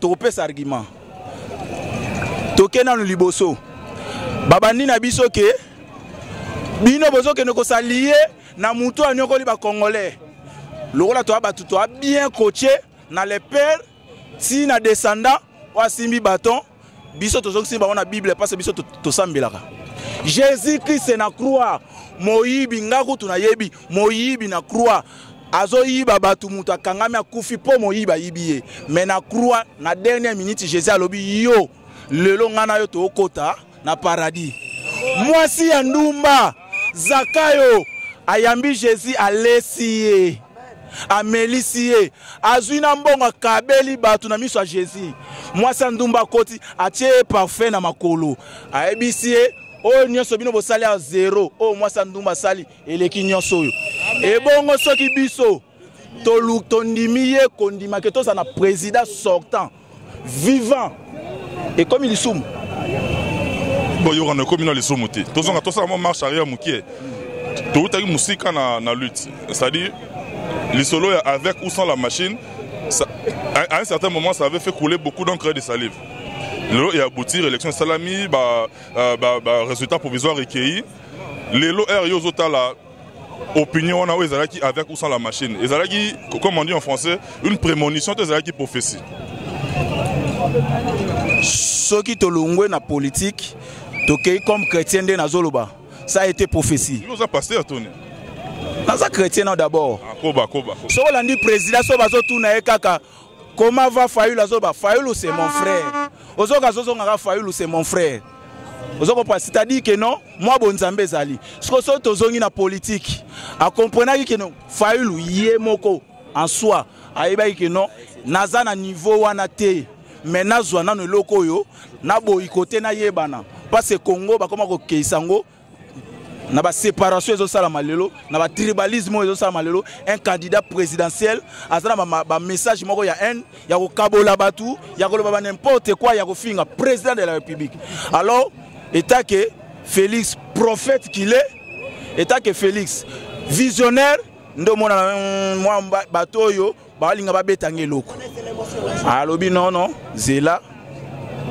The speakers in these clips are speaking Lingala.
topes argument tokena no liboso babandi na biso ke bino bozo ke neko s'allier na mutu anyokoli ba congolais lokola to abatu to bien coaché na les pères si na descendant wa simbi bâton biso tozo simba on a Bible parce biso to sambilaka Jésus Christ na croix moyibi ngaku tunayebi moyibi na croix azo yiba batu mutu akangami akufi po moyiba yibiye mais na croix na dernière minute Jésus alobi yo lelo ngana yo to okota na paradis mwasi ya ndumba Zakayo ayambi Jésus alesiye amelisie azuina mbonga kabeli batu na miso ya Jésus mwasi ya ndumba koti atie parfait na makolo ayebisie o nyonso bino bosali a zéro o mwasi ya ndumba sali eleki nyonso oyo ebongo soki biso tondimi ye kondima ke toza na président sortant vivant et comme il soum bon yo on comme les soumuti tous on a tous ça marche arrière mukie tout ta musique na lutte c'est-à-dire les solos avec ou sans la machine ça, à un certain moment ça avait fait couler beaucoup d'encre et de salive il y a abouti élection salami résultat provisoire recueilli les lots yo zota la opinion on a ezalaki avec ou sans la machine ezalaki comme on dit en français une prémonition ezalaki prophétie ceux qui tolongwe na politique tokei comme chrétien de nazoloba ça a été prophétie nous a pasteur Tony naza chrétien d'abord koba so landi président so bazo tuna e kaka comment va Fayulu azoba Fayulu c'est mon frère ozoka zozo ngaka Fayulu c'est mon frère ozoko pas c'est-à-dire que non moi bonzambe zali so tozongi na politique a comprendre que non Fayulu yé moko en soi ayeba que non naza na niveau wana te mais nazwa na loko yo na boyi côté na yebana parce que Congo ba koma ko keisango na ba séparation ezo sala malelo na ba tribalisme ezo sala malelo un candidat présidentiel azana ba message moko ya haine ya ko kabola batu ya ko loba n'importe quoi ya ko finga président de la République alors état que Félix prophète qu'il est état que Félix visionnaire ndo mona moi bato yo ba linga ba betange loko alobi non zela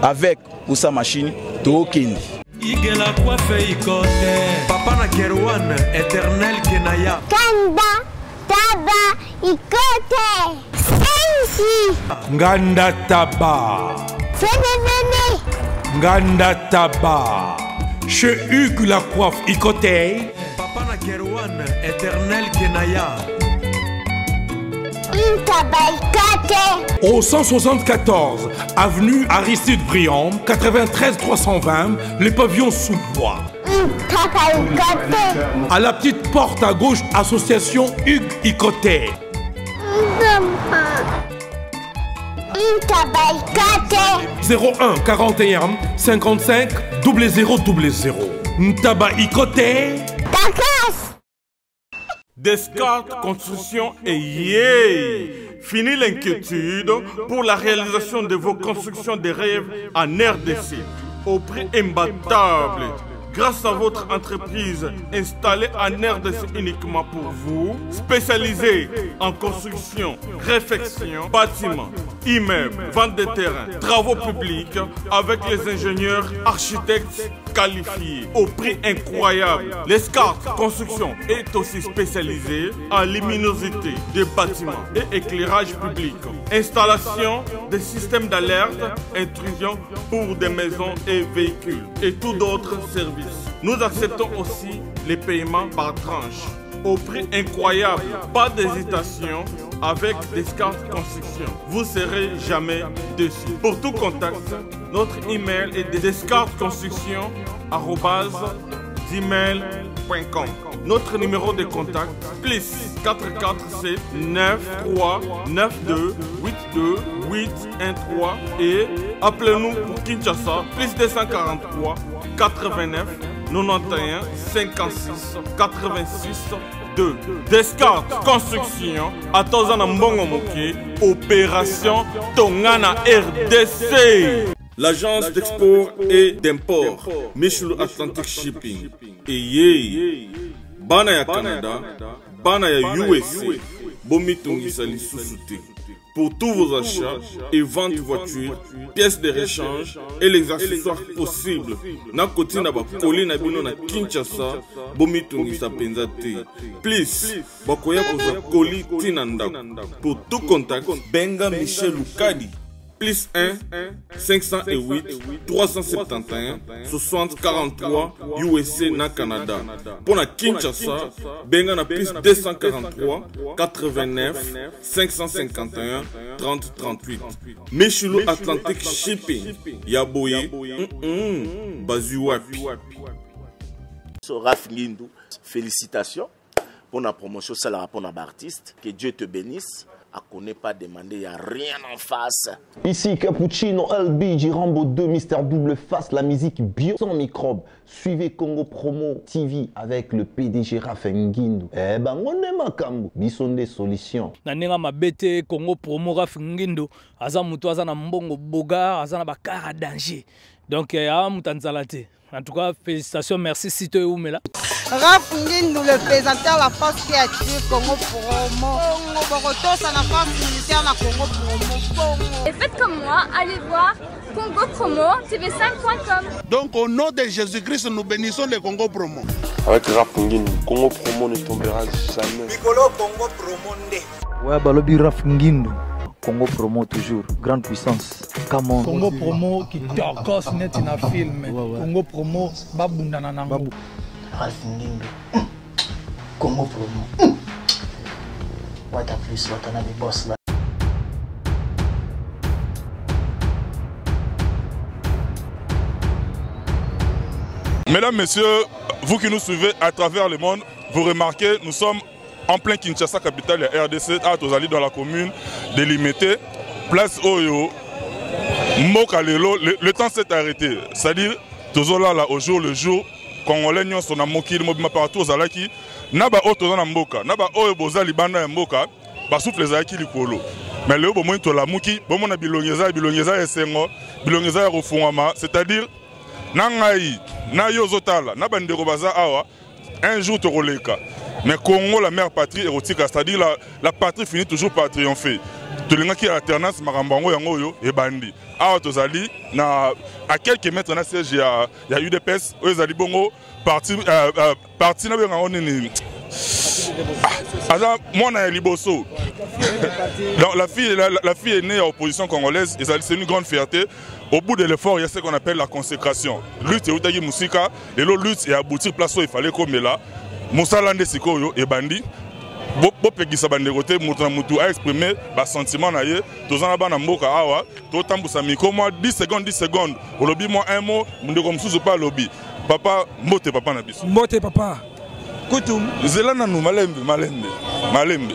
avec ou sa machine to kindi igela kwa fe ikote papa na Kerwan éternel kenaya kanda taba ikote ensi nganda taba fenenene nganda taba chez Hugues la coiffe ikote papa na Kerwan éternel kenaya au 174 avenue Aristide Briand, 93 320, les pavillons sous bois. À la petite porte à gauche, association Hugues Ikoté. 01 41 55 0000. Ntaba Ikoté. Descartes Construction et yeah! Fini l'inquiétude pour la réalisation de vos constructions de rêves en RDC au prix imbattable. Grâce à votre entreprise installée en RDC uniquement pour vous, spécialisée en construction, réfection, bâtiments, immeubles, vente de terrains, travaux publics, avec les ingénieurs, architectes qualifiés au prix incroyable. Descartes Construction est aussi spécialisée en luminosité des bâtiments et éclairage public, installation des systèmes d'alerte, intrusion pour des maisons et véhicules et tout d'autres services. Nous acceptons aussi les paiements par tranche au prix incroyable. Pas d'hésitation avec Descartes Construction. Vous serez jamais déçus. Pour tout contact, notre email est descartesconstruction@gmail.com. Notre numéro de contact plus 447 93 92 82 813 et appelez-nous pour Kinshasa plus 243 89 91 56 86 2. Descartes Construction à Tozana Mbongo Moké, opération Tongana RDC. L'agence d'export et d'import Michel Atlantic Shipping. Et yeah, bana ya Canada, bana ya USA, bomi tongisa lisusu te. Pour tous vos achats et ventes voitures, pièces de rechange et les accessoires possibles. Na koti na ba koli na bino na Kinshasa, bomi tungisa penza te. Please, bakoya kozwa koli tina ndako. Pour tout contact, benga Michel Lukadi. Plus 1 508 371 60 43 USA na Canada. Pour la Kinshasa, benga na plus 243 89 551 30 38. Meshulu Atlantic Shipping. Yaboye. Bazuwapi. Raph Ngindou, félicitations pour la promotion, c'est la rapport à l'artiste. Que Dieu te bénisse. À connaît pas demander, il n'y a rien en face. Ici Cappuccino, LB, Rambo 2, Mister Double Face, la musique bio sans microbes. Suivez Congo Promo TV avec le PDG Raph Ngindou. Eh ben, on est makambo, bison des solutions. Nanenga mabete Congo Promo Raph Ngindou, aza mutu aza na mbongo boga, aza na bakara danger. Donc, mutanzalate. En tout cas, félicitations, merci Sito et Oumela. Raph Ngindou, le présentateur de la force créative Congo Promo. Borotos à la force militaire de Congo Promo. Et faites comme moi, allez voir Congo Promo, tv5.com. Donc au nom de Jésus-Christ, nous bénissons le Congo Promo. Avec Raph Ngindou, Congo Promo ne tombera jamais. Piccolo Congo Promo ndé. Ouais, balobi Raph Ngindou. Congo Promo toujours, grande puissance. Come Congo Promo qui torcos net in a film. Congo Promo babundana nango. Raph Ngindou. Congo Promo. What a plus, what a boss là. Mesdames, messieurs, vous qui nous suivez à travers le monde, vous remarquez, nous sommes en plein Kinshasa, capitale de RDC, à Tozali dans la commune délimitée, place Oyo, Moka Lelo, le temps s'est arrêté. C'est-à-dire, Tozola là, au jour le jour, Congolais nyon son amoki, le mobile partout aux alaki, Naba O Tozana Mboka, Naba Oyo Boza Libanda Mboka, Basouf les alaki Likolo. Mais le bon moment la muki, bon mon bilongeza, bilongeza et sengo, bilongeza et refouama, c'est-à-dire, Nangaï, Nayo Zotala, Nabandero Baza Awa, un jour Toroleka. Mais Congo, la mère patrie érotique, c'est-à-dire la patrie finit toujours par triompher. Tout le monde qui a alternance, Marambango, Yangoyo et Bandi. À quelques mètres, il y a UDPS, Oezali Bongo, parti na benga oneni. Moi, na Liboso. Donc la fille est née en opposition congolaise et c'est une grande fierté. Au bout de l'effort, il y a ce qu'on appelle la consécration. Lutte et Outagi Moussika, et l'autre lutte et aboutir place où il fallait comme là. Moussalande Sikoyo et Bandi. Bopeki Sabanderote, Moutou a exprimé le sentiment naïe. Tozana Bana Mboka Awa, Totambusa Miko, moi 10 secondes. Au lobby, moi un mot, Mundeko Msouzo pas lobby. Papa, Mbote Papa Nabis. Mbote Papa. Koutoum. Zelana nous, Malembe.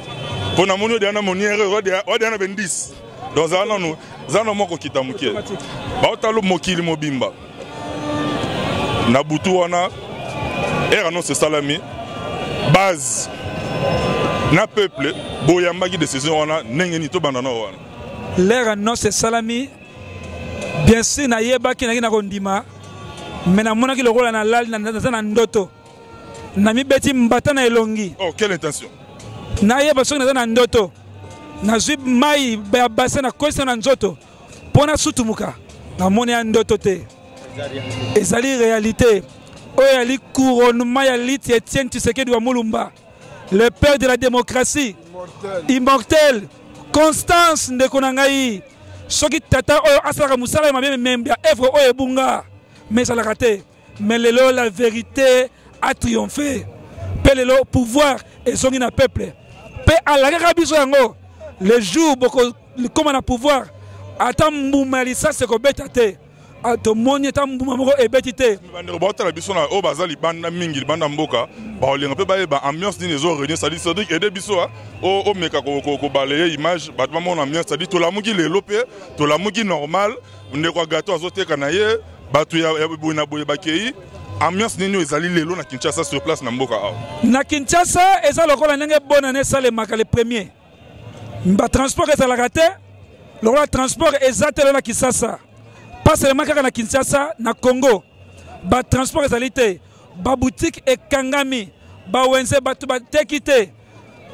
Pour Namono de Anamoniere, Odiana Bendis. Donc, Zano Moko Kitamuke. Baotalo Mokili Mobimba. Nabutu Wana, Erano Salami, base. Na peuple, Boyambagi décision wana nengeni to bandana wana. L'air non c'est salami. Bien sûr na yeba ki na kondima. Mais na mona ki le rôle na lal na ndoto. Na mi beti mbata na elongi. Oh, quelle intention. Na yeba so na ndoto. Na zib mai ba basa na kosa na nzoto. Pona sutumuka. Na mona ndoto te. Ezali réalité. Oyali couronnement ya lit Etienne Tshisekedi wa Mulumba. Le père de la démocratie, immortel, Constance Ndekonangaï, Soki Tata Oyo Asara Moussala m'a même bien Evre Oyo Bunga, mais ça l'a raté. Mais la vérité a triomphé. Le pouvoir et son peuple. Paix à la Rabizoango, le jour comme on a pouvoir, attends Moumalissa c'est qu'on bête. Atomoni tambumamoko ebetité banda la biso na o bazali banda mingi banda mboka ba olinga pe ba ambiance ni les réunions ça dit Cédric et de biso o meka ko balayer image ba mona ambiance ça dit to la mugi le lopé to la mugi normal ndeko gâteau azoteka na ye batu ya boina boye bakei ambiance nini ezali lelo na Kinshasa sur place na mboka na Kinshasa eza lokola ndenge bonne année ça le maka le premier ba transport ezalaka te lokola transport ezatelo na Kinshasa. Pas seulement na Kinshasa, na Congo, ba transport ezalité, ba boutique et kangami, ba wense batu ba tekite,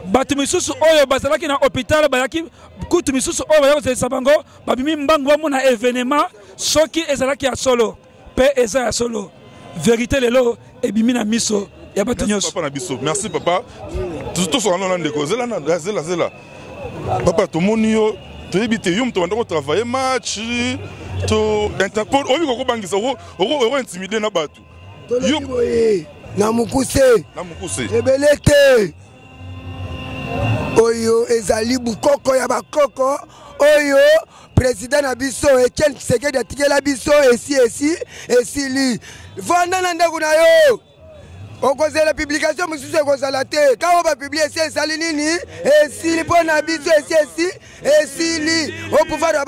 batu misusu oyo bazalaki na hôpital bazalaki kutu misusu oyo baya kozelisa bango babimi mbangu bamona événement soki ezalaki ya solo mpe eza ya solo vérité lelo ebimi na miso ya bato nyonso. Merci papa. Tout ça on a ndeko zela. Papa tomoni yo toyebi te yo mto ndako travailler match to Interpol obi ko bangisa ro intimider na bato. Yo na mukuse ebelete oyo ezali bukoko ya bakoko oyo président na biso Etienne Tshisekedi atikela biso esili vanda na ndako na yo okozela publication mosusu ekozala te kaka bapiblie esi esali nini esili mpo na biso esili au pouvoir ya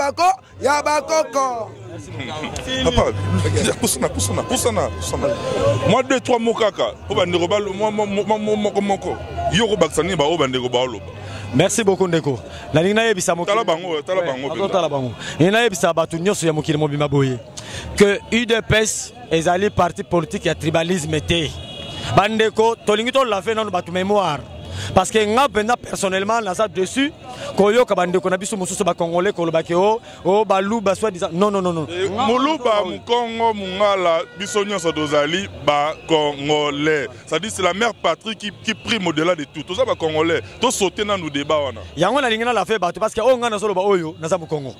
bakoko. Papa, poussana. Moi 2-3 mots kaka. Merci beaucoup Ndeko. La lingna yebisa mokili. Tala bango. Ina yebisa batu nyonso ya mokili mobima boye. Que UDPS ezali parti politique ya tribalisme te. Bandeko tolingi to la fait dans batu mémoire. Parce que nga benda personnellement naza dessus koyoka bandeko na biso mususu ba congolais kolobaki o baluba soit disant non muluba mukongo mungala biso nyonso dozali ba congolais, ça dit c'est la mère patrie qui prime au-delà de tout. Tous ça ba congolais to sauter dans nos débats wana yango na lingina la fait bato parce que o nga na solo ba oyo naza mu Congo.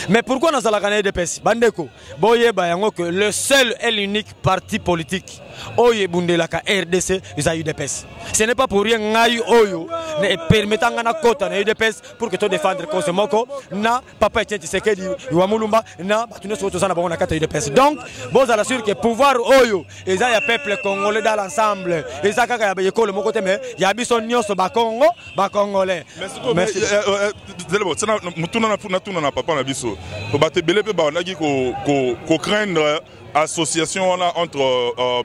Mais pourquoi nous allons gagner des PES? Bandeko, boye bayango que le seul et l'unique parti politique oye bundelaka RDC ils a eu des PES. Ce n'est pas pour rien ngai oyo ne permettant na kota na UDPS pour que to défendre cause moko na papa Etienne Tshisekedi wa mulumba na batuno soto sana bango na kata UDPS. Donc vous allez sûr que pouvoir oyo ils a ya peuple congolais dans l'ensemble ils a kaka ya yekolo moko te mais ya biso nyonso ba Congo ba congolais. Merci. Mutuna na papa na biso. Pour battre belé pe ba onaki ko craindre association entre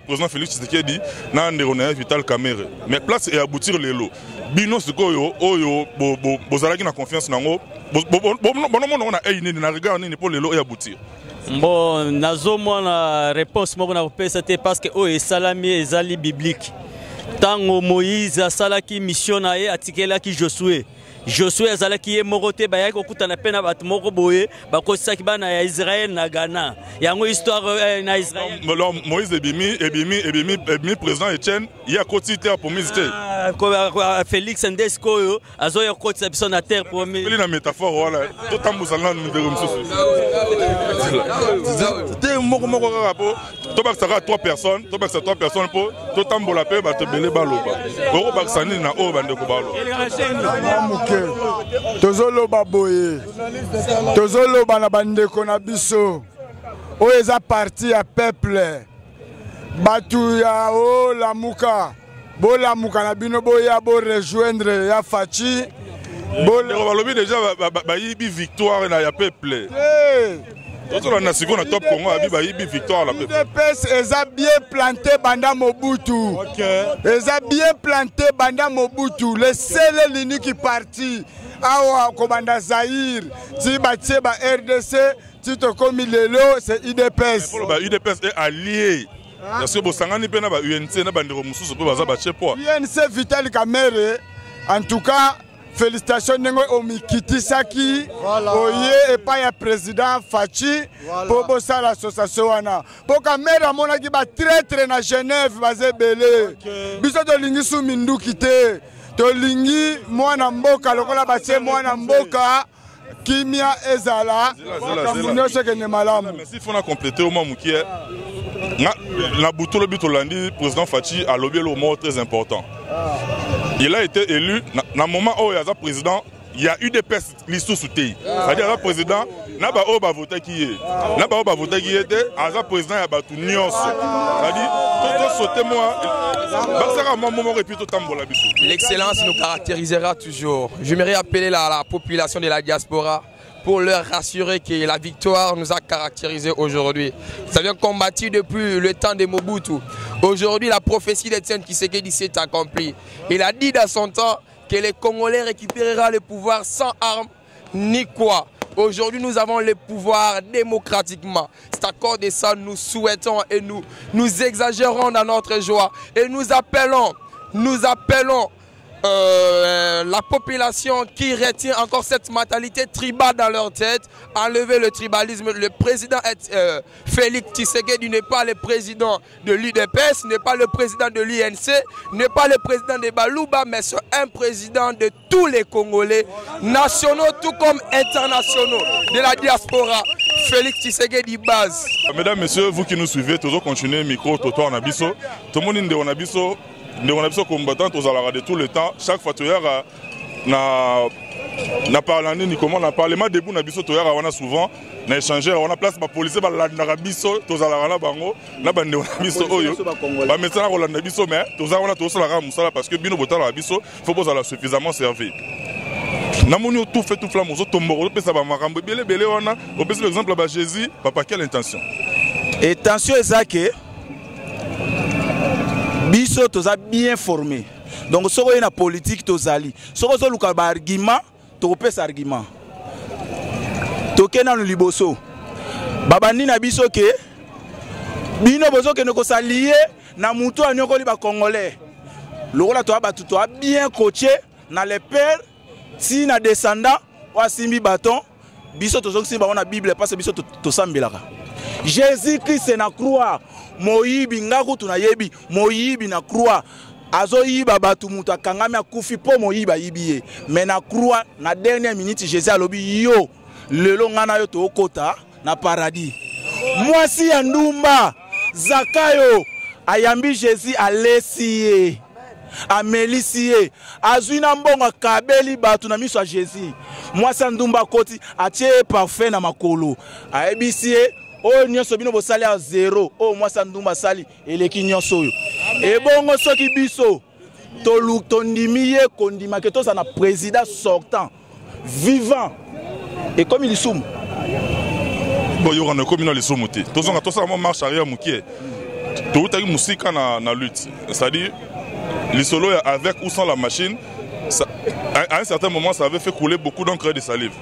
président Félix Tshisekedi na Ndéroné Vital Kamerhe. Mais place et aboutir les lots. Bino sikoyo oyo bozalaki na confiance nango. Bonomo na ayine na regard ni pour les lots et aboutir. Bon, nazo mona réponse moko na pesa te parce que oyo salami ezali biblique. Tango Moïse asalaki mission na ye atikelaki Josué azalaki ye morote bayaki kokutana pe na bato moko boye bakosaki bana ya Israël na Ghana yango histoire na Israël. Moïse ebimi président Etienne il a quotité pour ministère Félix Ndeskoyo azoya kotisa biso na terre premier na métaphore wala to tambusana na ndeko msusu c'était moko rapo to bakisaka 3 personnes pour to tambola pe bato belé baloba oko bakisani na o bandeko balo tozoloba boye tozoloba na bandeko na biso oyo eza parti ya peuple batu ya olamuka bolamuka na bino boya bo rejoindre ya Fachi balobi déjà bayibi victoire na ya peuple na siko na top Congo abi bayibi victoire la peuple. UDPS eza bien planté banda Mobutu. Eza bien planté banda Mobutu. Le seul et l'unique parti awa komanda Zaïre ti batie ba RDC ti to komi lelo c'est UDPS. UDPS est allié. Parce que bosangani pe na ba UNC na bandeko mususu pe baza batie poa. UNC Vital Kamerhe en tout cas félicitations nengo omikitisaki oye et pas ya président Fachi pour bossa l'association wana pour Kamerhe amonaki ba traître na Genève bazebele biso to lingi su minduki te to lingi mwana mboka lokola batie mwana mboka kimia ezala nyonso kende malamu. Merci fona compléter au moins mukie na butolo bitolandi président Fachi a lobby le mot très important. Il a été élu dans le moment où il y a président, il y a eu des personnes qui sont soutenues. C'est-à-dire le président n'a pas voté qui est. N'a pas voté qui était, le président a battu Nyos. C'est-à-dire tout sauter moi. L'excellence nous caractérisera toujours. J'aimerais appeler la population de la diaspora pour leur rassurer que la victoire nous a caractérisés aujourd'hui. Ça vient combattu depuis le temps de Mobutu. Aujourd'hui, la prophétie d'Etienne Tshisekedi s'est accomplie. Il a dit dans son temps que les Congolais récupéreront le pouvoir sans armes ni quoi. Aujourd'hui, nous avons le pouvoir démocratiquement. C'est à cause de ça nous souhaitons et nous exagérons dans notre joie. Et nous appelons la population qui retient encore cette mentalité tribale dans leur tête, enlever le tribalisme. Le président Félix Tshisekedi n'est pas le président de l'UDPS, n'est pas le président de l'INC, n'est pas le président de Balouba, mais c'est un président de tous les Congolais, nationaux tout comme internationaux, de la diaspora. Félix Tshisekedi base. Mesdames, Messieurs, vous qui nous suivez, toujours continuez micro, toto en abisso. Tout le monde est en abisso. Nous avons combattant de tout le temps. Chaque fois que na parlé ni comment na parlé ma debout na biso to yara wana souvent na échanger on a place ba police ba la na biso to zala na bango na bande na biso oyo ba metana ko la na biso mais to za wana to sala ka musala parce que bino botala biso faut poser la suffisamment servi na moni tout fait tout flamme zo tomboro pesa ba makambo belé belé wana au pesa exemple ba Jésus papa quelle intention intention ezake biso toza bien formé donc soko na politique tozali soko zo luka ba argument to pesa argument to kena no liboso babandi na biso ke bino bozo ke ko s'allier na mutu anyoko li ba congolais lokola to ba tout bien coaché na les pères si na descendant wa simbi bâton biso tozo si ba on a bible parce biso to sambelaka Jésus Christ na croix moyibi ngaku tunayebi moyibi na croix azo yiba batu mutu akangami akufi po moyiba yibiye mais na croix na dernière minute Jésus alobi yo lelo ngana yo to okota na paradis mwasi ya ndumba Zakayo ayambi Jésus alesiye amelisiye azwina mbongo kabeli batu na miso ya Jésus mwasi ya ndumba koti atie parfait na makolo ayebisiye o nyonso bino bosali a zéro o mwasi ya ndumba sali eleki nyonso oyo ebongo soki biso tondimi ye kondima ke toza na président sortant vivant et comme il soum bon yo na komina le soumuté tozonga tosala mo marche arrière mukie to utaki musika na lutte c'est-à-dire les solos avec ou sans la machine ça, à un certain moment ça avait fait couler beaucoup d'encre de salive.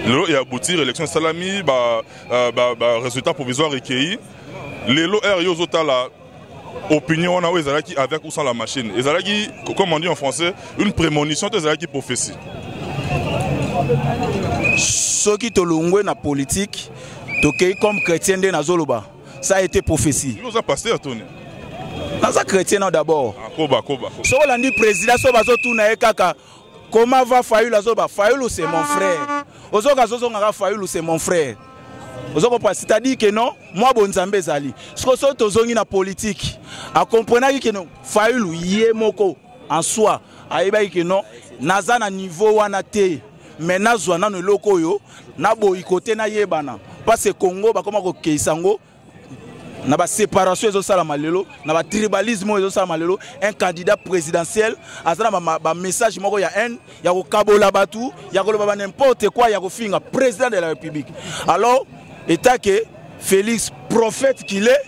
Il y a abouti l'élection salami résultat provisoire recueilli lelo r yo zotala opinion on a avec ou sans la machine ezalaki comme on dit en français une prémonition de ezalaki prophétie soki tolongwe na politique tokei comme chrétien de nazoloba ça a été prophétie nous a passé à tourner naza chrétien d'abord koba so landi président so bazo tuna ekaka comment va Fayulu azoba Fayulu c'est mon frère ozoka zozonga Fayulu c'est mon frère c'est-à-dire que non moi bonzambe zali so tozongi na politique a comprendre que non Fayulu yé moko en soi ayeba que non naza na niveau wana te mais nazwa na no loko yo na boyikote na yebana parce que Congo ba koma ko keisango na ba séparation ezo sala malelo na ba tribalisme ezo sala malelo un candidat présidentiel azana ba message moko ya haine ya ko kabola batu ya ko loba n'importe quoi ya ko finga président de la République alors état que Félix prophète qu'il est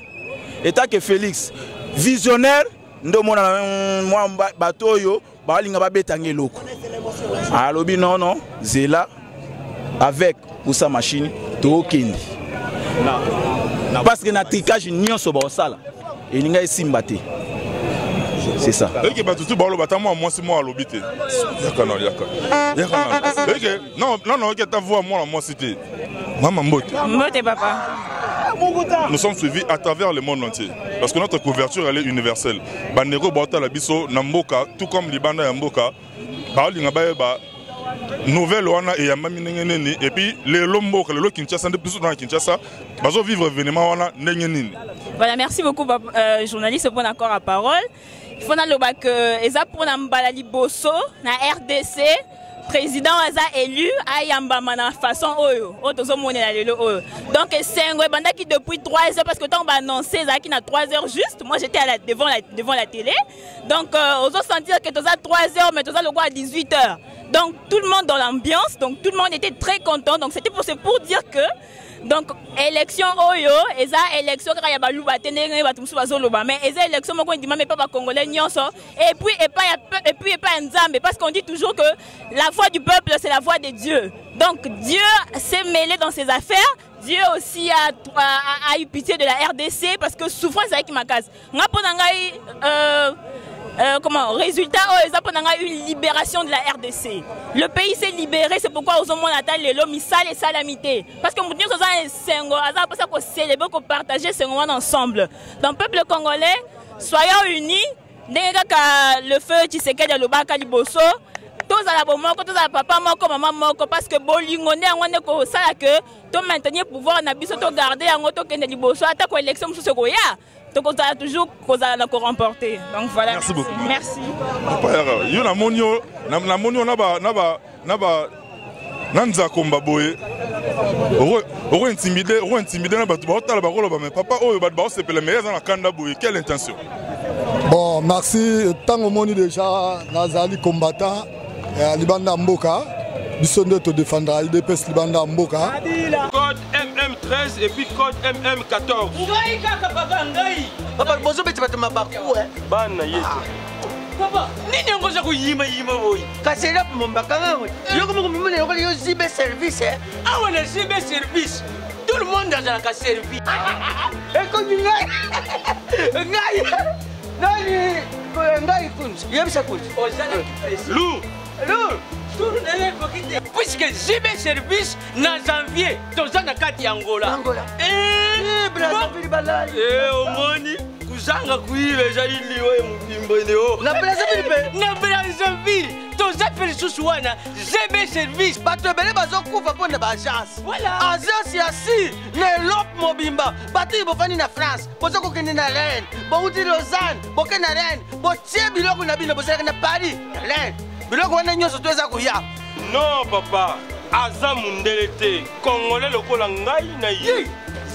état que Félix visionnaire ndo mona moi bato yo ba linga ba betange loko alobi non zela avec ou sa machine to kindi parce que na tricage nyonso ba osala elinga esimba te c'est ça eke batutu ba lo batamo moi si moi alobité yakana eke non eke ta voix moi moi c'était maman mbote papa nous sommes suivis à travers le monde entier parce que notre couverture elle est universelle bandeko bota la biso na mboka tout comme libanda ya mboka ba linga ba nouvelle wana et yamami nengeni et puis les lombo que le Kinshasa depuis dans Kinshasa bazo vivre événement wana nengeni. Voilà, merci beaucoup journaliste pour l'accord à parole. Il faut na que eza pour na mbala liboso na RDC président aza élu ayamba mana façon oyo otozo monela lelo oyo. Donc sengo bandaki depuis 3 heures parce que tant ba annoncer ça qui na 3 heures juste. Moi j'étais devant la télé. Donc ozo sentir que toza 3 heures mais toza le quoi à 18 heures. Donc tout le monde dans l'ambiance, donc tout le monde était très content. Donc c'était pour dire que donc élection oyo, eza élection kaka ya baluba tenenge batumsu bazoloba mais eza élection moko ndima mais pas ba congolais nyonso et puis pas nzambe parce qu'on dit toujours que la voix du peuple c'est la voix de Dieu. Donc Dieu s'est mêlé dans ses affaires. Dieu aussi a eu pitié de la RDC parce que souffrance avec ma case. Nga pona ngai résultat, ça une libération de la RDC. Le pays s'est libéré, c'est pourquoi aux hommes les lomis sales et salamité. Parce que nous avons célébrer, partager ce moment ensemble. Dans le peuple congolais, soyons unis. Le feu Tshisekedi Alobaka Liboso, tous à la bomoko, tous à la papa moko, maman moko, parce que bolingone on est ko ça que to maintenir pouvoir na biso to garder en auto que Liboso attaque élection sous ce goya. Donc on a toujours cause à encore remporter. Donc voilà. Merci beaucoup. Merci. Yo na monio na ba nanza komba boye. Oro intimider na batu ba otala ba koloba mais papa oyo ba se pele mais na kanda boye. Quelle intention? Bon, merci. Tant au monde déjà, Nazali combattant, Libanda Mboka, Bissonde te défendra, IDPS Libanda Mboka. Code MM13 et puis code MM14. Papa, bonjour, mais tu vas te m'abarquer. Bana, yes. Papa, nini ngoza kuyima boy. Kasela pour mon bakanga. Yo comme vous me yo zibe service. Ah ouais, le zibe service. Tout le monde dans la service. Et comme ngai. Nani ngai kunzi. Yebisa kunzi. Lou. Puisque zibe service na janvier, tozana kati Angola. Angola. Brazzaville balai. Omoni kuzanga kuive jalili we mubimbo leo. Na Brazzaville. Tozapeli susu wana ZB service bato ebele bazokufa mpo na baagence agence ya si na Europe mobimba bato bofani na France boza kokende na Rennes bouti Lausanne boke na Rennes botie biloko na bino bozalaka na Paris Rennes biloko wana nyonso to eza koya. Non papa aza mundele te congolais lokola ngai na ye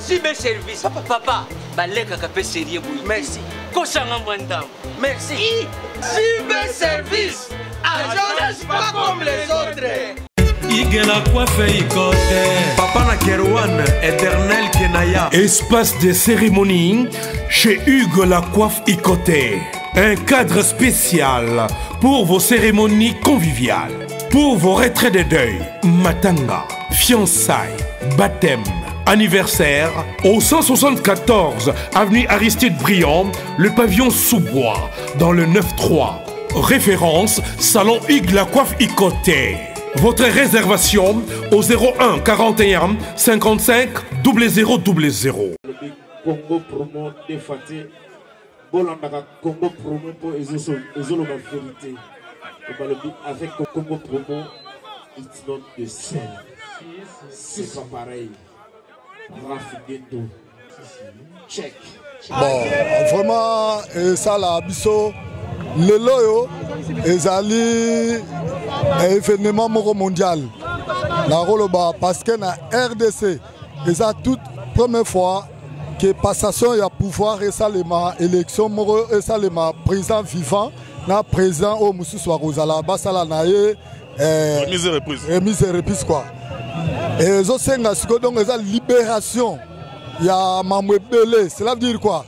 ZB service papa balekaka pe sérieux boyi. Merci kosanga mwandamo. Merci ZB service. Agence pas comme les autres. Igela coiffe ikote. Papa na Kerouan, éternel Kenaya. Espace de cérémonie chez Hugues la coiffe Icoté. Un cadre spécial pour vos cérémonies conviviales. Pour vos retraits de deuil, matanga, fiançailles, baptême, anniversaire. Au 174 avenue Aristide Briand, le pavillon sous-bois, dans le 9-3. Référence Salon Hugues la coiffe Icoté. Votre réservation au 01 41 55 0000. Congo promo défaté. Bolandaka Congo promo pour ezolo la vérité. Avec Congo promo, it's not the same. C'est pas pareil. Rafigendo. Check. Bon, vraiment, ça là, biso. Le loyo ezali événement mondial na roloba parce que na RDC eza toute première fois que passation ya pouvoir et salema élection moro et salema président vivant na président au mususu wa kozala basala na ye remise et reprise quoi et zo senga siko donc eza libération ya mamwebele. Cela veut dire quoi?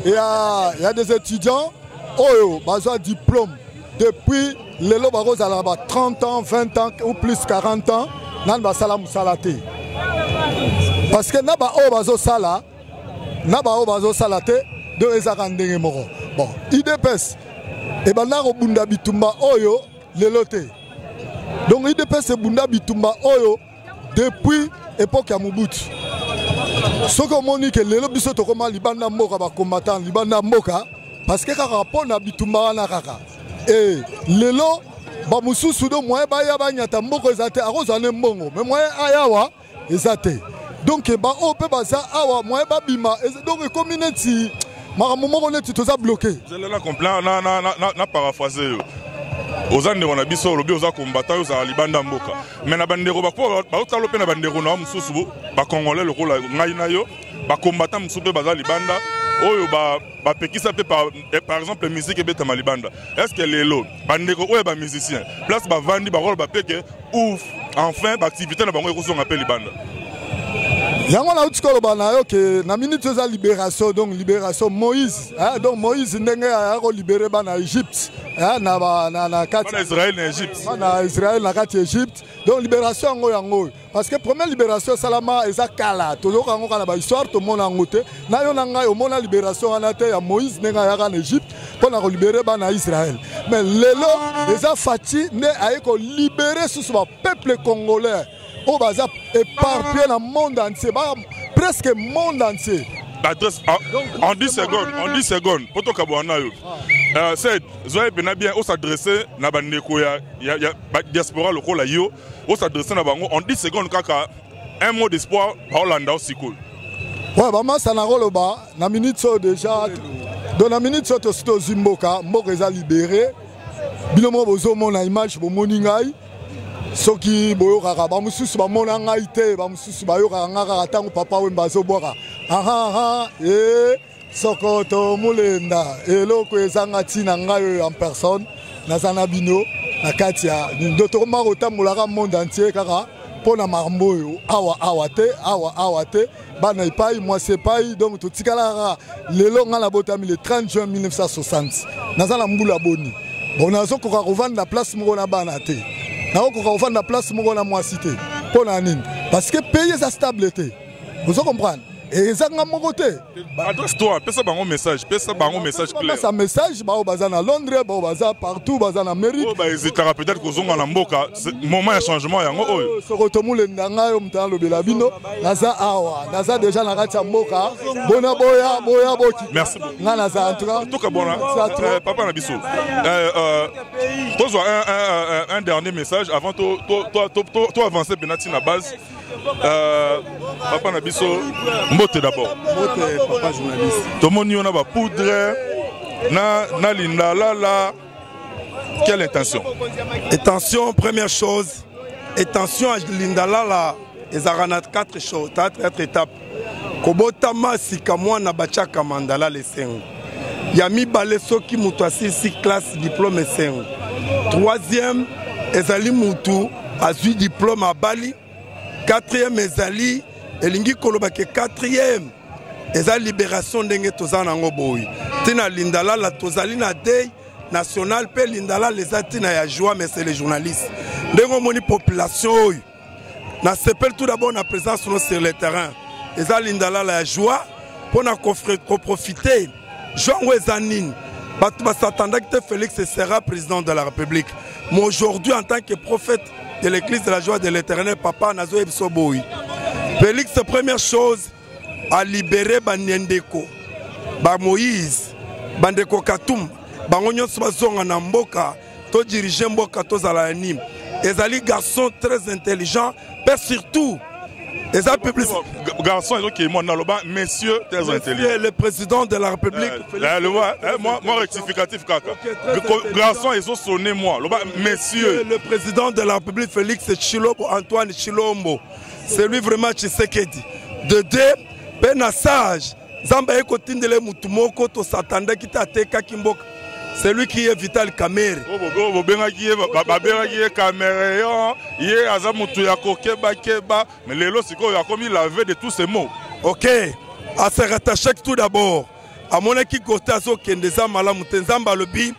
Il y a des étudiants Oyo, bazo diplôme depuis le lo baroza là 30 ans, 20 ans ou plus 40 ans, nan ba sala musalate. Parce que naba o bazo sala, de ezaka ndenge moko. Bon, IDPS e bana ko bunda bitumba oyo le loté. Donc IDPS e bunda bitumba oyo depuis époque ya Mobutu. Ce que moni que le lo biso to koma libanda mboka ba combattant libanda mboka. Parce que quand on a bitumba na kaka et lelo ba mususu do moye ba ya ba nyata mboko ezate arozane mbongo mais moye ayawa ezate donc ba o pe baza awa moye ba bima donc community maramu moko neti toza bloqué. Vous allez là complet na paraphraser ozande wana biso lobi oza combattant oza libanda mboka mais na bandeko ba ko ba otalo pe na bandeko na mususu ba congolais lokola ngai na yo ba combattant mususu pe baza libanda. Oyo ba pekisa pe par exemple musique ebeta malibanda. Est-ce que les lots bandeko oyo ba musicien place ba vandi ba rôle ba peke ouf enfin ba activité na bango ekoso ngapeli banda. Yango na utikolo bana yo ke na minute za libération donc libération Moïse donc Moïse ndenge ya ko libérer bana Égypte na kati Israël na Égypte. Na Israël na kati Égypte donc libération yango parce que première libération salama eza kala tozoka ngo kana ba histoire to mona ngote na yo na ngai o mona libération ana te ya Moïse ndenge ya en Égypte pour na libérer bana Israël. Mais lelo les Fati ne aye ko libérer sous le peuple congolais. On va éparpiller le monde entier, presque monde entier. Adresse en 10 secondes, pour toi Kabouanayo. C'est Zoé Benabien, on s'adresse na bandeko ya diaspora lokola yo, on s'adresse na bango en 10 secondes kaka un mot d'espoir par Hollanda aussi cool. Ouais, bah moi ça n'a pas bas, na minute so déjà. Dans la minute so to Zimboka, Mboka est libéré. Bilomo bozo mona image bo moningai. Soki boyo kaka ba mususu ba mona ngai te, ba mususu ba yo kaka ngaka tango papa we mbazo boka. Sokoto mulenda eloko ezanga tina ngai en personne nazana bino na katia ndoto maro tamulaka monde entier kaka pona marmoyo awa te bana ipai moi c'est pas donc tout tikala lelo ngala botami le 30 juin 1960 nazana mbula boni bon nazo koka kovanda place moko na bana te na koka kovanda place moko na moi cité pona nini parce que pays sa stabilité vous comprenez. Et ça n'a pas côté. Adresse-toi, pèse un message clair. Un message, baza na Londres, baza partout, baza en Amérique. Oh bah hésitera peut-être qu'aux onga namboka, moment de changement yango oyo. Sokotomu le ndanga yo mtana lo belabino, naza awa, naza déjà na kati mboka. Bona boya boki. Merci. Na naza en tout cas bona. Papa na biso. Toi un dernier message avant toi avancer benati na base. Papa Nabiso, mbote d'abord. Mbote, papa journaliste. Tout le monde y a ba poudre, na linda la. Quelle intention? Attention, première chose. Attention à linda la. Ils ont 4 choses, 4 étapes. Kobota masika mwana bachaka mandala les 5. Yami baleso ki mutu asisi classe diplôme 5. Troisième, ezali mutu azui diplôme à Bali. Quatrième ezali elingi koloba ke quatrième ezali libération ndenge tozana ngo boy tina lindala la tozali na day national pe lindala les atina ya joie mais c'est les journalistes ndengo moni population oyo na sepel tout d'abord na présence sur le terrain ezali lindala la joie pour na profiter Jean Wezanin batba s'attendait que Félix sera président de la République mais aujourd'hui en tant que prophète de l'église de la joie de l'éternel, papa Nazo Ebsoboui. Félix, première chose, a libéré Banyendeko, Moïse, Bandeko Katoum, Bangonyo Swazonga Namboka, to dirigeant Mboka, to Zalanim. Les garçons très intelligents, mais surtout, les garçons, messieurs très intelligents. Le président de la République. Moi, rectificatif, kaka. Garçons, ils ont sonné moi. Messieurs. Le président de la République, Félix Chilobo, Antoine Chilombo. C'est lui vraiment Tshisekedi. De deux, Benasage. Zamba Ekotindele Mutumoko, to Satanda Kitateka Kimboka. C'est lui qui est Vital Kamerhe. Mais Lelo Siko a commis la veille de tous ces mots. Ok. À se rattacher tout d'abord. À mon équipe côté à Kendeza Malamutenzamba Lobi,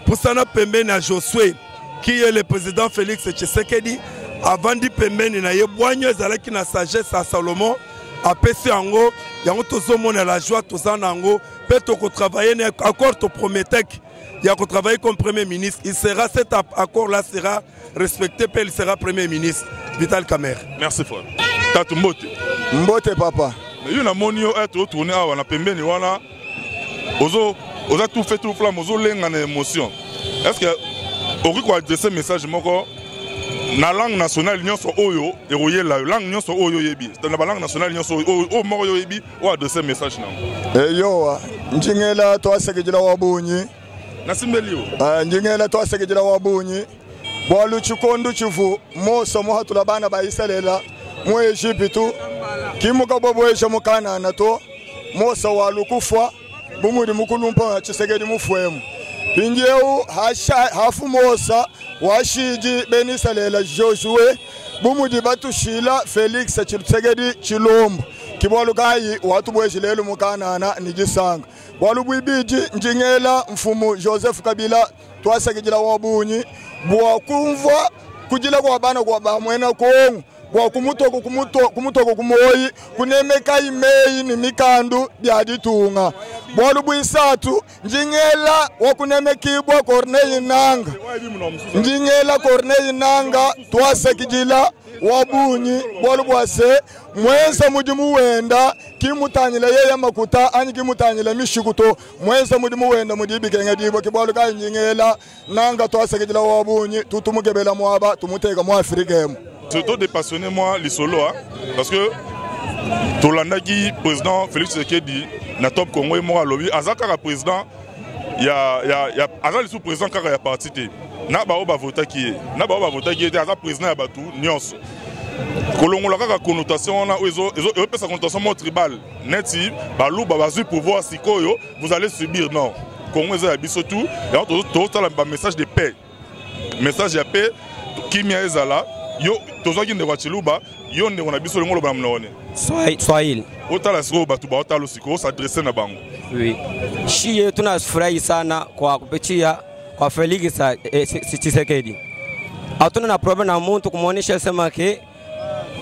pour Sana Pembeni à Josué, qui est le président Félix Tshisekedi, avant d'y Pembeni na Yeboigno Zalaki na sagesse à Salomon, à PC Ango, Yango Tozomon à la joie, Tozan Ango, peut-on travailler accord au Prométhèque. Il y a qu'on travaille comme Premier ministre. Il sera, cet accord-là sera respecté, puis il sera Premier ministre. Vital Kamerhe. Merci frère. Tatu Mbote. Mbote papa. Mais il y a monio être retourné à la Pembeni wana. Ozo tout fait tout flamme, ozo lenga na émotion. Est-ce que au quoi adresser message moko na langue nationale nyonso oyo eroye la langue nyonso oyo yebi. Dans la langue nationale nyonso oyo moko yebi ou adresser message na. Yo njingela to asegejela wabunyi. Nasimbelio. Njingela to asegejela wabunyi. Bwalu chikondo chivu moso mo hatula bana ba Israela mo Egypte kimuka bobo esha mukana na to moso walu kufa bumuri mukulumpa Tshisekedi mufwemu pinjeu hafu mosa washiji benisalela Joshua bumudi batushila Felix Tshisekedi Chilombo kibwalu kai watu bweshilelo mukana na nijisanga bwalu bwibiji njingela mfumu Joseph Kabila twasegejela wabunyi bwa kumva kujila kwa bana kwa ba mwena kongo bwa kumutoko kumoyi kunemeka imei ni mikandu byaditunga bolu bwisatu njingela wakunemekibwa Corneille Nanga njingela Corneille Nanga twasekijila wabunyi bolu bwase mwenza mudimu wenda kimutanyila yeye makuta anyi kimutanyila mishikuto mwenza mudimu wenda mudibikenge dibo kibolu ka njingela Nanga twasekijila wabunyi tutumugebela mwaba tumuteka mu Afrikemu. Surtout dépassionné moi les solos parce que Tolandaki président Félix Tshisekedi na top Congo et moi lobby azaka président il y a azali sous président car il y a parti na ba ba vota qui na ba vota qui était azaka président ya batu nyonso kolongola kaka connotation na ezo pesa connotation mo tribal neti balu ba bazui pouvoir sikoyo vous allez subir non Congo za biso tout et tout un message de paix de paix qui mia ezala yo tozaki ndeko chiluba yo ndeko na biso lengo loba mnaone Swahili otala siko batu ba otala siko s'adresser na bango. Oui, shie tunafurahi sana kwa kupitia kwa Felix Tshisekedi. Hatuna na problem na mtu kumuonesha sema ke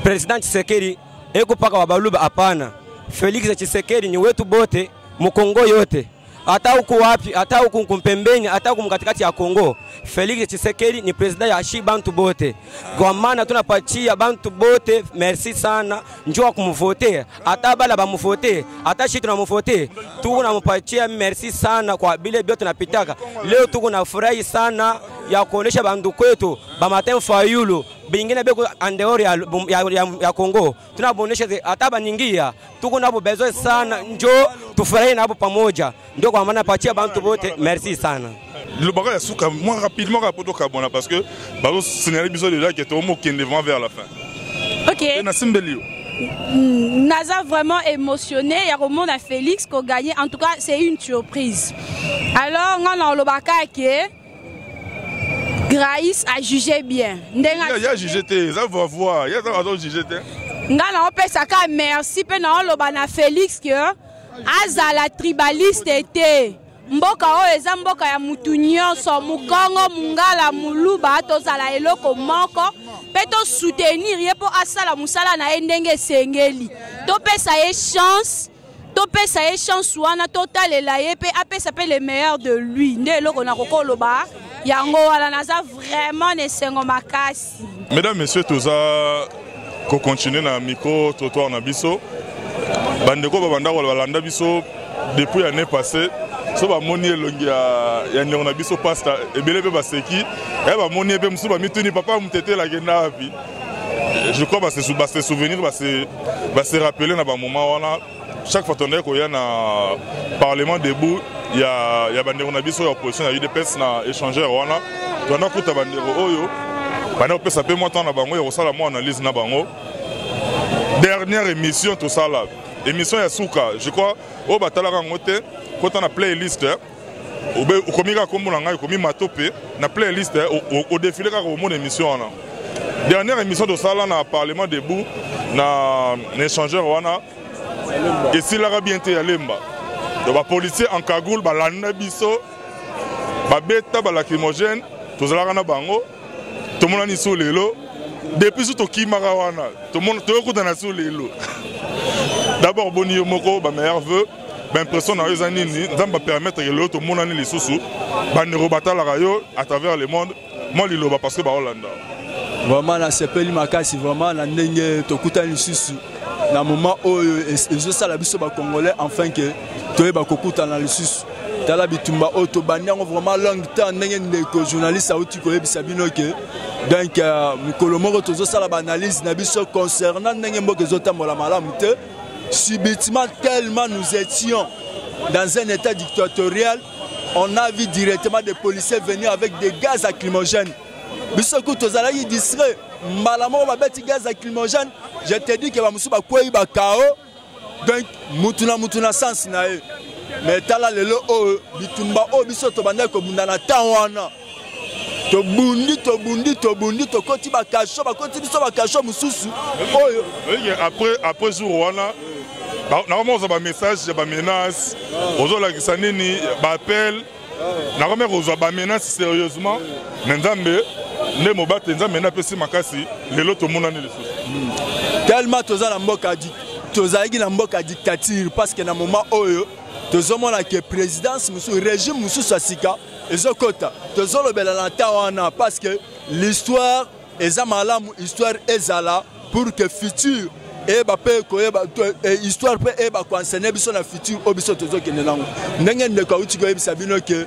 President Tshisekedi eko paka wabaluba, hapana. Felix Tshisekedi ni wetu bote Mkongo yote. Hata huku wapi, hata huku kumpembeni, hata huku mkatikati ya Kongo. Felix Tshisekedi ni president ya shi bantu bote. Kwa maana tunapatia bantu bote merci sana njoo kumvotea. Hata bala bamuvotea, hata shi tunamvotea. Tuko nampatia merci sana kwa bile biote tunapitaka. Leo tuko na furahi sana ya kuonesha bandu kwetu ba Martin Fayulu bingine beko andeori ya Kongo. Tunabonesha hata baningia. Tuko nabo bezo sana njoo tufurahi nabo pamoja. Ndio kwa maana patia bantu bote merci sana. Le bagage est souka moins rapidement rapporté au Cabona parce que bazo signaler biso déjà que tout le monde qui est devant vers la fin. OK. Naza vraiment émotionné, il y a vraiment à Félix qui a gagné. En tout cas, c'est une surprise. Alors, on a le baka que Graïs a jugé bien. Il y a jugé, ça va voir, il y a jugé. On peut saka merci pe na lo bana Félix que azala tribaliste était mboka o eza mboka ya mutu nyonso mukongo mungala muluba tozala eloko moko pe to soutenir ye po asala musala na ndenge sengeli to pesa ye chance wana totalela ye pe apesa pe le meilleur de lui nde eloko na kokoloba yango wala naza vraiment nesengo makasi. Mesdames, messieurs, toza ko continuer na micro trottoir na biso bandeko babanda ko balanda biso depuis l'année passée. So ba moni elongi ya ndeko na biso pasta ebele pe baseki e ba moni pe musu ba mituni papa mutete la genda api. Je crois ba se souvenir ba se rappeler na ba moment wana chaque fois tonné ko ya na parlement debout ya bandeko na biso ya opposition ya UDPS na échangeur wana tona kuta bandeko oyo bana opesa pe moi temps na bango ya kosala mo analyse na bango. Dernière émission tout ça là émission ya suka je crois o batala ngote quand on a playlist au komika kombo na ngai komi matope na playlist au défilé ka mon émission wana dernière émission de ça là na parlement debout na échangeur wana et si la bien te yalemba de ba policier en cagoule ba landa biso ba beta ba lacrymogène to zala na bango to mona ni so lelo depuis to kimaka wana to mona to ko na so lelo d'abord boni moko ba meilleur vœu l'impression dans les années va permettre que l'autre monde les sous bandero batala rayo à travers le monde moi liloba parce que ba Hollande vraiment la sepeli makasi vraiment na ndenge to kutani susu na moment où je sala biso ba congolais enfin que to ba kokuta na susu tala bitumba auto banyango vraiment long temps ndenge ndeko journaliste auti ko yebisa bino que donc mukolomoko to sala ba analyse na biso concernant ndenge mboke zotambola malamu te. Subitement, tellement nous étions dans un état dictatorial, on a vu directement des policiers venir avec des gaz lacrymogènes. Bisoko tozalaki distrait, malamo ba beti gaz lacrymogène, je te dis que ba musu ba kwei ba kao. Donc mutuna sens na e. Mais tala lelo o bitumba o biso to banda ko bunda na temps wana. To bundi to koti ba kasho ba koti biso ba kasho mususu. Oyo. Après jour wana normalement on a un message, des menaces, on a un appel, normalement on a un menace sérieusement, mais on a un menace makasi, les autres monde tellement toza na mboka tozalaki na mboka dictature parce que na moment oyo tozomona ke présidence musu régime mususu asika ezokota tozolobela na ta wana parce que l'histoire eza malamu histoire ezala pour que futur eba pe koyeba histoire pe eba koenseigner biso na futur obiso tozokende nango ndenge ndeko uti koyebisa bino ke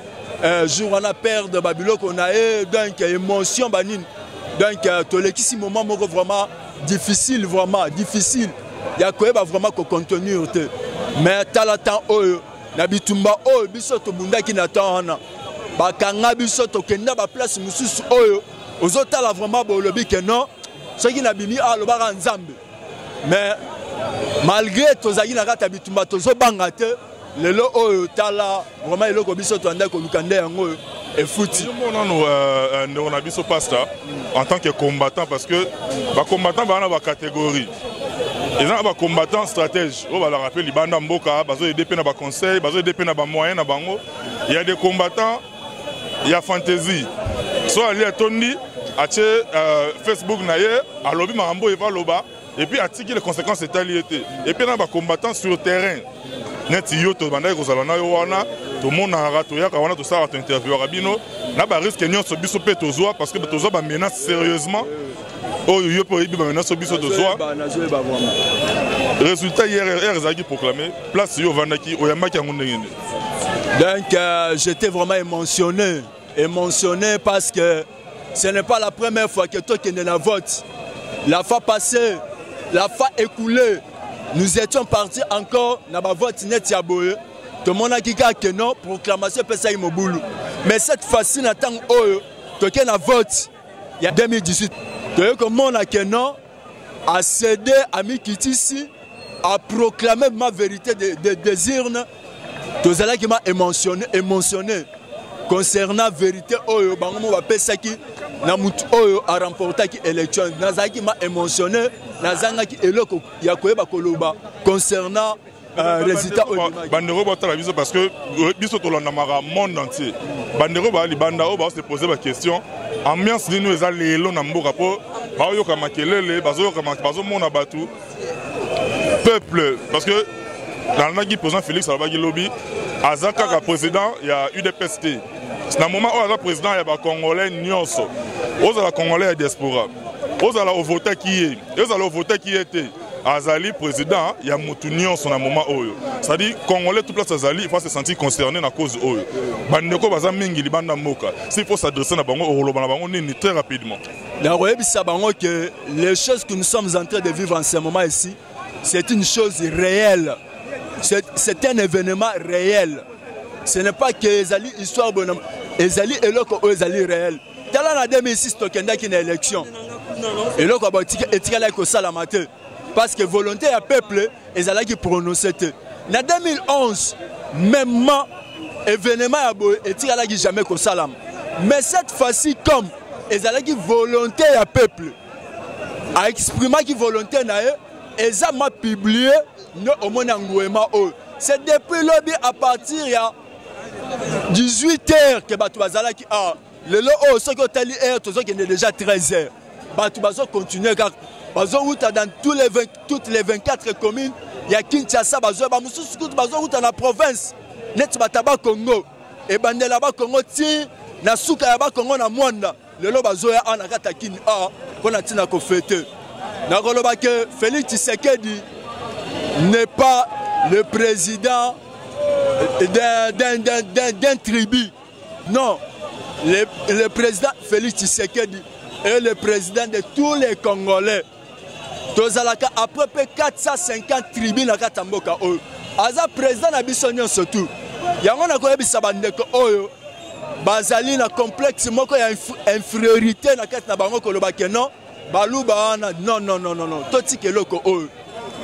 jour wana perdre babiloko na donc émotion banine donc tolekisi moment moko vraiment difficile ya koyeba vraiment ko contenir te mais tala temps oyo na bitumba oyo biso tobundaki na temps wana bakanga biso tokenda ba place mususu oyo ozotala vraiment bolobi ke non soki na bimi alobaka nzambe mais malgré tozaki na kata bitumba tozobanga te lelo oyo tala vraiment eloko biso toanda koluka nde yango et fouti on a biso pasta en tant que combattant parce que ba combattant ba na ba catégorie ils ont ba combattant stratège on va leur rappeler libanda mboka bazo aider pe na ba conseil bazo aider pe na ba moyen na bango il y a des combattants il y a fantasy so ali atondi ache Facebook na ye alobi marambo eva loba et puis atiki les conséquences étaliété et puis na ba combattant sur le terrain net yo to banda ko zalana yo wana to mona rato ya ka wana to sa to interview rabino na ba risque nyonso biso pe to zoa parce que to zoa ba menace sérieusement oh yo po ibi ba menace biso to zoa résultat hier ezaki proclamé place yo vandaki oyamaki yango ngene. Donc j'étais vraiment émotionné parce que ce n'est pas la première fois que toi qui es dans vote. La fois passée, la fois écoulée, nous étions partis encore dans la vote net yaboye. Tout le monde a dit que non, proclamation pesa imobulu. Mais cette fois-ci, nous attendons que tu as vote il y a 2018. Tu as que mon a que non, a cédé à Mikitisi, a proclamé ma vérité des urnes. Tout cela qui m'a émotionné concernant la vérité oyo bango va pesa ki na mutu oyo a remporté ki élection nazaki m'a émotionné nazanga ki eloko ya koyeba koloba concernant résultat oyo bandero botala biso parce que biso tolanda mara monde entier bandero ba libanda o ba se poser ba question ambiance ni nous ezali lelo na mboka po ba yoka makelele bazo yoka bazo mona batu peuple parce que dans le président Félix Alabagi Lobby, Azaka ka président, il y a UDPST. C'est un moment où Azaka président, il y a des Congolais nyonso. Aux la Congolais à diaspora. Aux la voté qui est. Aux la voté qui était. Azali président, il y a Moutou nyonso dans un moment où. C'est-à-dire Congolais tout place Azali, il faut se sentir concerné à cause où. Bandeko baza mingi libanda moka. S'il faut s'adresser à Bango au Bango ni très rapidement. Dans le que les choses que nous sommes en train de vivre en ce moment ici, c'est une chose réelle. C'est un événement réel. Ce n'est pas que Ezali histoire bonhomme. Ezali et l'autre Ezali réel. Dans la 2006, tu as une élection. Et l'autre a parce que volonté à peuple, Ezali qui prononce. En 2011, même événement et qui jamais qu'au salam. Mais cette fois-ci, comme Ezali qui volonté à peuple, a exprimé qui volonté na Eza m'a publié au Monangouema. C'est depuis lobby à partir de 18h que Batouazala qui a le lot ce que tu as dit est déjà 13h. Batouazo continue car Bazo dans toutes les 24 communes, il y a Kinshasa, Bazo dans la province, Net Bataba Congo, et Bandelaba Congo, Nasuka Yaba Congo na Mwanda, le lot Bazo ya Anakata Kin A, qu'on a tina ko fêter. Que Félix Tshisekedi n'est pas le président d'un tribu. Non, le président Félix Tshisekedi est le président de tous les Congolais. Tozalaka à peu près 450 tribus dans Katamboka. Aza président na bisonyo surtout. Yango na koyebisa bandeko oyo bazali na complexe moko ya infériorité na kati na bango koloba ke non. Baluba non. Totika eloko oyo.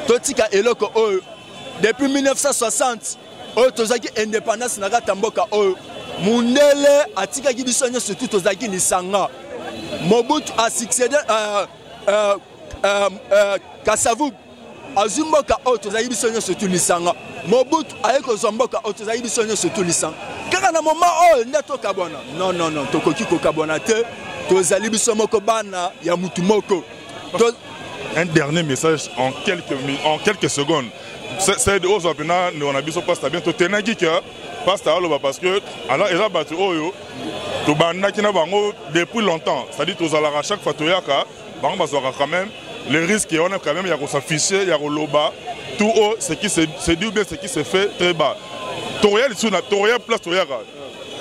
Totika eloko oyo. Depuis 1960, oyo tozaki indépendance na Katamboka oyo. Mundele atika ki biso nyonso surtout tozaki lisanga. Mobutu a succédé Kasavu. Azumboka oyo tozaki biso nyonso surtout lisanga. Mobutu ayeko zomboka oyo tozaki biso nyonso surtout lisanga. Kaka na moment oyo ndato kabona. Non, tokoki ko kabona te. Tozali biso moko bana ya mutu moko. un dernier message en quelques secondes. C'est de aux opinions, nous on a besoin de passer bientôt. Tenagi que passe à l'eau parce que alors ils ont battu Oyo. Tout banda qui n'a pas depuis longtemps. C'est-à-dire tous à la chaque fois tu y a quand même les risques on a quand même il y a s'afficher, il y a loba tout haut ce qui se dit bien ce qui se fait très bas. Toriel sur la Toriel place Toriel.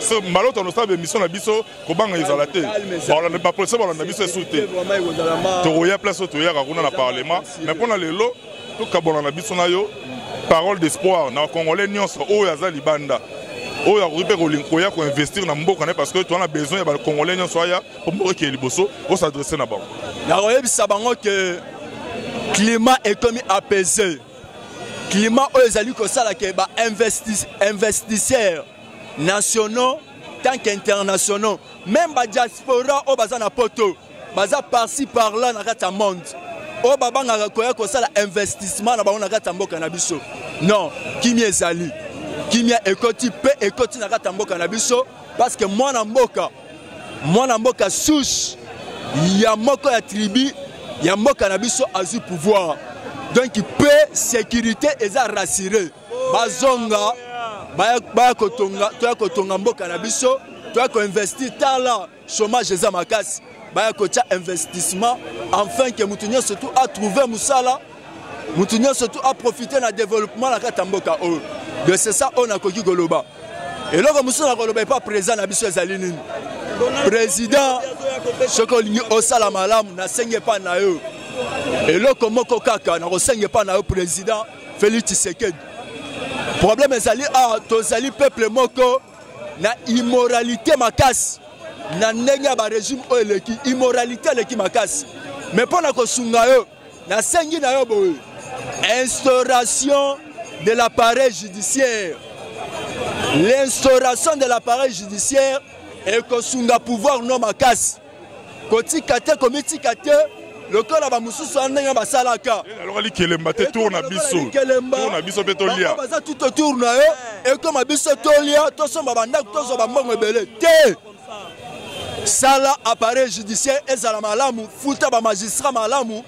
C'est malot on a mission na biso ko banga isolate. On n'a pas pour ça on a biso sauté. Toriel place Toriel on a parlement mais pour les lots tout kabona na biso na yo parole d'espoir na congolais nyonso oyo azali banda. Oyo arrivé kolinkoya ko investir na mboka parce que tu as besoin ya congolais nyonso ya pour mboka ki liboso o s'adresser na bango. Na oyebisa bango que climat économique apaisé. Climat oyo ezali ko sala ke ba investisseurs nationaux tant qu'internationaux même ba diaspora o baza na poto baza par-ci par-là na kata monde. O babanga koya ko sala investissement na bango na kata mboka na biso. Non, kimi ezali. Kimia ekoti pe ekoti na kata mboka na biso parce que mwana mboka souche ya moko ya tribu ya mboka na biso azu pouvoir donc pe sécurité eza rassuré bazonga baya kotonga mboka na biso to ko investir tala chômage eza makasi baya kotia investissement afin que mutunyo surtout a trouver musala mutunyo surtout a profiter na développement na kata mboka o. De c'est ça on a koki goloba. Et là comme ça goloba pas présent na biso ezali nini. Président Sokolingi osala malamu na senge pa na yo. Et là comme kaka na senge pa na yo président Félix Tshisekedi. Problème ezali tozali peuple moko na immoralité makasi. Na ndenge ba régime o eleki immoralité eleki makasi. Mais pour na kosunga yo na sengi na yo boye. Instauration de l'appareil judiciaire. L'instauration de l'appareil judiciaire et que sunga pouvoir non makas. Koti kate komiti kate le corps ba mususu andenga basalaka. Alors ali kelemba te tourna biso. Tourna biso betolia. Baza tout autour na yo et comme biso tolia to so babanda to so ba mbongo ebele te. Sala appareil judiciaire ezala malamu futa ba magistrat malamu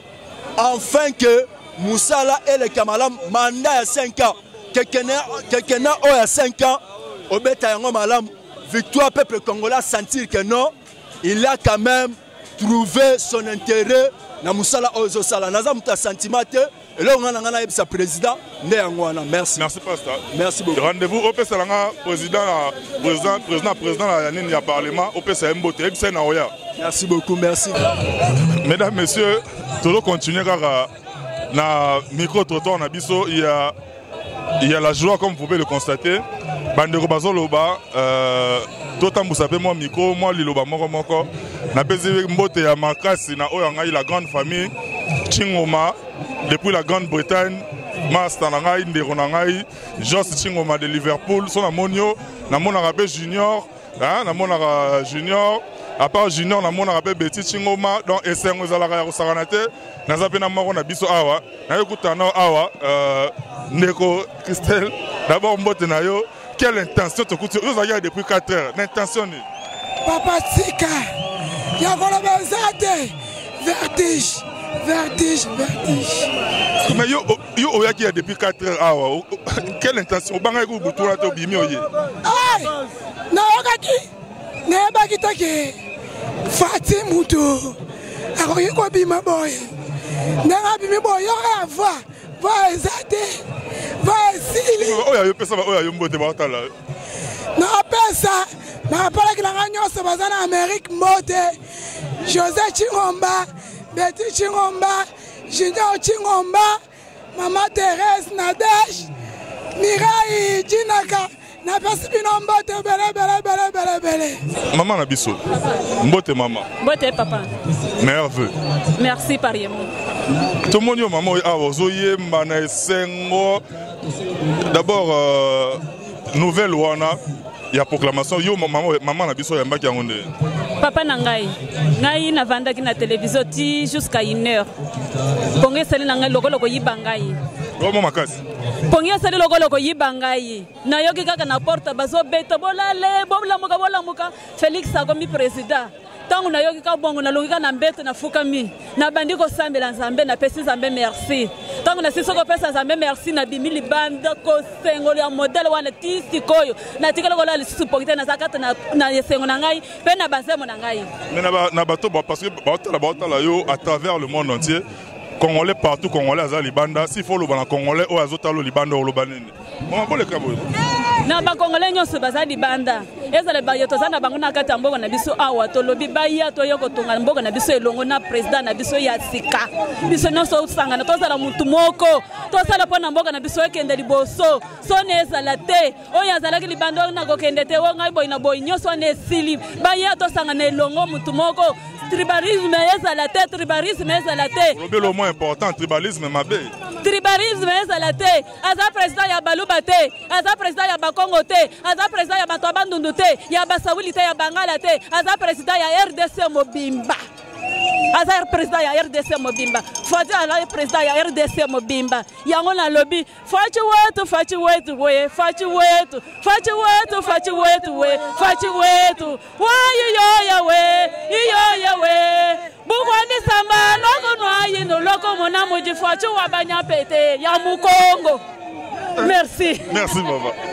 afin que Moussala et le Kamalam mandat à 5 ans. Quelqu'un a 5 ans. Au Bétayango Malam, victoire peuple congolais sentir que non, il a quand même trouvé son intérêt. Na Moussala Ozo Sala. Naza muta sentiment. Et là on a sa président. Merci. Merci pasteur. Merci beaucoup. Rendez-vous au Pessalanga président du Parlement au PSMBOT. Merci beaucoup. Merci. Mesdames, messieurs, toujours continuer car na micro trottoir na biso il y a la joie comme vous pouvez le constater bandeko bazoloba totambusa pe moi micro moi liloba moko na pesi mbote ya makasi na oyo ngai la grande famille Chingoma depuis la Grande-Bretagne master na ngai ndeko na ngai Jos Chingoma de Liverpool so na monio na monaka pe junior na monaka junior à part junior na monaka pe Betty Chingoma donc esengo ezalaka ya kosakana te naza pe na moko na biso awa na yokuta na awa ndeko Christelle d'abord mbote na yo quelle intention te kuti yo zaki depuis 4 heures l'intention ni papa tika ya kola bazate vertige mais yo oyaki ya depuis 4 heures awa quelle intention obanga ko butura to bimi oye ay na yokaki ne bakitake Fati mutu akoki ko bima boy nanga bimi boy yo va ezate va esili oya yo pesa oya yo mbote batala na pesa na pala kilanga nyonso bazana Amérique mbote José Chingomba Betty Chingomba Junior Chingomba Mama Thérèse Nadège Mirai Jinaka na pesi bino mbote bele maman na biso mbote maman mbote papa meilleur vœu merci pariemo tout monde maman awozoye mbana esengo d'abord nouvelle wana ya proclamation yo maman na biso yambaki yango nde papa na ngai navandaki na télévision ti jusqu'à 1h pongo esali na ngai lokolo koyiba ngai omo makasi pongo esali lokolo koyiba ngai nayoki kaka na porte bazobeta bolale bolamuka Félix akomi président tango na yoki ka bongo na longika na mbeto na fukami na bandiko sambela nzambe na pesi nzambe merci tango na siso ko pesa nzambe merci na bimili banda ko sengo ya modèle wana tisi koyo na tikelo ko la lisusu pokite na zakata na yesengo na ngai pe na basemo na ngai mais na bato parce que bato la yo à travers le monde entier Congolais partout, Congolais à Libanda. S'il faut le Congolais, ou à Zotalo Libanda ou Lobanene. On va le cabo. Na ba Congolais nyo se baza Libanda. Eza le bayoto zana bangona kata mboga na biso awa to lobi baya to yoko tunga mboga na biso elongo na president na biso ya sika. Biso no so usanga na to sala mutu moko. To sala pona mboga na biso ekende liboso. So ne eza la te. O ya zala ki Libanda na go kende te wo ngai boy na boy nyo so ne sili. Baya to sanga na elongo mutu moko. Tribalisme est à la tête, tribalisme est à la tête. Le moins important, tribalisme ma bé. Tribalisme est à la tête. Aza président ya Baluba te, aza président ya Bakongo te, aza président ya Batobandundu te, ya Basawili te, ya Bangala te, aza président ya RDC Mobimba. Aza président ya RDC Mobimba. Fadi ala président ya RDC Mobimba. Yango na lobby, fachi wetu we, fachi wetu. Wa yo ya we. Bugwani samba loko noayi no loko mona moji fachi wa banya pete ya Mukongo. Merci. Merci baba.